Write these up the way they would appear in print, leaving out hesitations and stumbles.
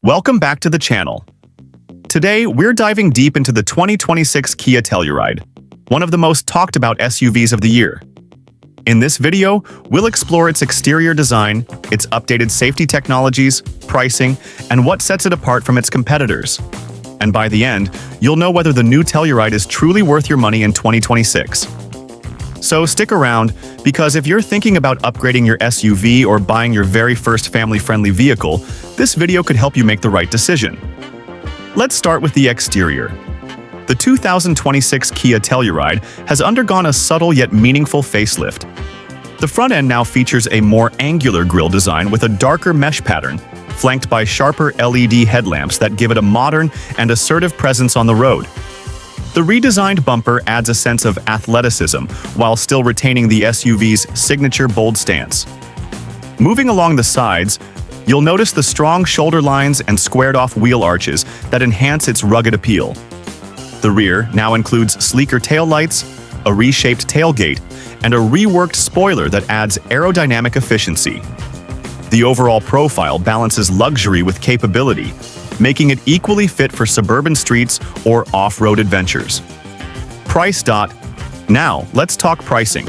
Welcome back to the channel. Today, we're diving deep into the 2026 Kia Telluride, one of the most talked about SUVs of the year. In this video, we'll explore its exterior design, its updated safety technologies, pricing, and what sets it apart from its competitors. And by the end, you'll know whether the new Telluride is truly worth your money in 2026. So stick around, because if you're thinking about upgrading your SUV or buying your very first family-friendly vehicle, this video could help you make the right decision. Let's start with the exterior. The 2026 Kia Telluride has undergone a subtle yet meaningful facelift. The front end now features a more angular grille design with a darker mesh pattern, flanked by sharper LED headlamps that give it a modern and assertive presence on the road. The redesigned bumper adds a sense of athleticism while still retaining the SUV's signature bold stance. Moving along the sides, you'll notice the strong shoulder lines and squared-off wheel arches that enhance its rugged appeal. The rear now includes sleeker taillights, a reshaped tailgate, and a reworked spoiler that adds aerodynamic efficiency. The overall profile balances luxury with capability, making it equally fit for suburban streets or off-road adventures. Price. Now, let's talk pricing.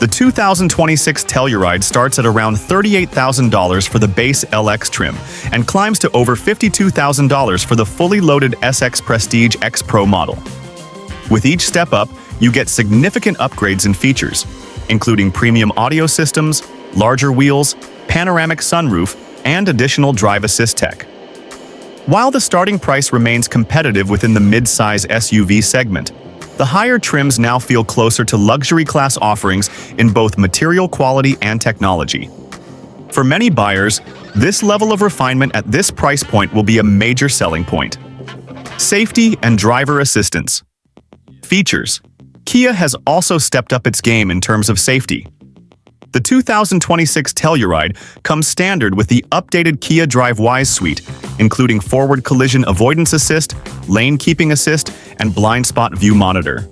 The 2026 Telluride starts at around $38,000 for the base LX trim and climbs to over $52,000 for the fully loaded SX Prestige X Pro model. With each step up, you get significant upgrades in features, including premium audio systems, larger wheels, panoramic sunroof, and additional drive assist tech. While the starting price remains competitive within the mid-size SUV segment, the higher trims now feel closer to luxury class offerings in both material quality and technology. For many buyers, this level of refinement at this price point will be a major selling point. Safety and driver assistance. Features. Kia has also stepped up its game in terms of safety. The 2026 Telluride comes standard with the updated Kia DriveWise suite, including forward collision avoidance assist, lane keeping assist, and blind spot view monitor.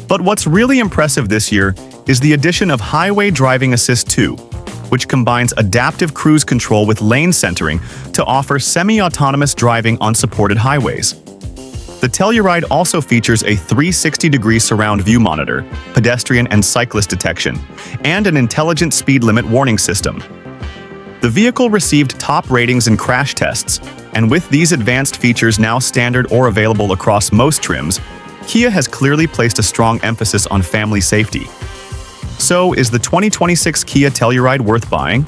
But what's really impressive this year is the addition of Highway Driving Assist 2, which combines adaptive cruise control with lane centering to offer semi-autonomous driving on supported highways. The Telluride also features a 360-degree surround view monitor, pedestrian and cyclist detection, and an intelligent speed limit warning system. The vehicle received top ratings in crash tests, and with these advanced features now standard or available across most trims, Kia has clearly placed a strong emphasis on family safety. So, is the 2026 Kia Telluride worth buying?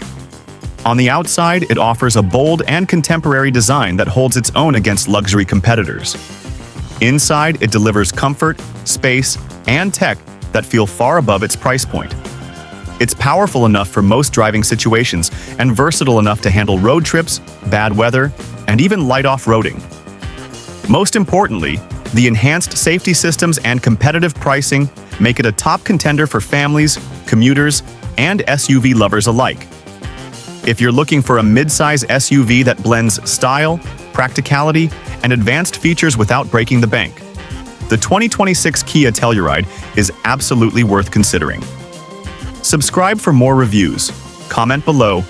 On the outside, it offers a bold and contemporary design that holds its own against luxury competitors. Inside, it delivers comfort, space, and tech that feel far above its price point. It's powerful enough for most driving situations and versatile enough to handle road trips, bad weather, and even light off-roading. Most importantly, the enhanced safety systems and competitive pricing make it a top contender for families, commuters, and SUV lovers alike. If you're looking for a mid-size SUV that blends style, practicality, and advanced features without breaking the bank, the 2026 Kia Telluride is absolutely worth considering. Subscribe for more reviews. Comment below,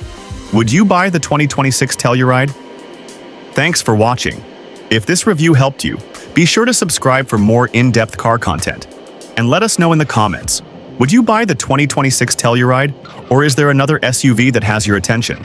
would you buy the 2026 Telluride? Thanks for watching. If this review helped you, be sure to subscribe for more in-depth car content. And let us know in the comments, would you buy the 2026 Telluride, or is there another SUV that has your attention?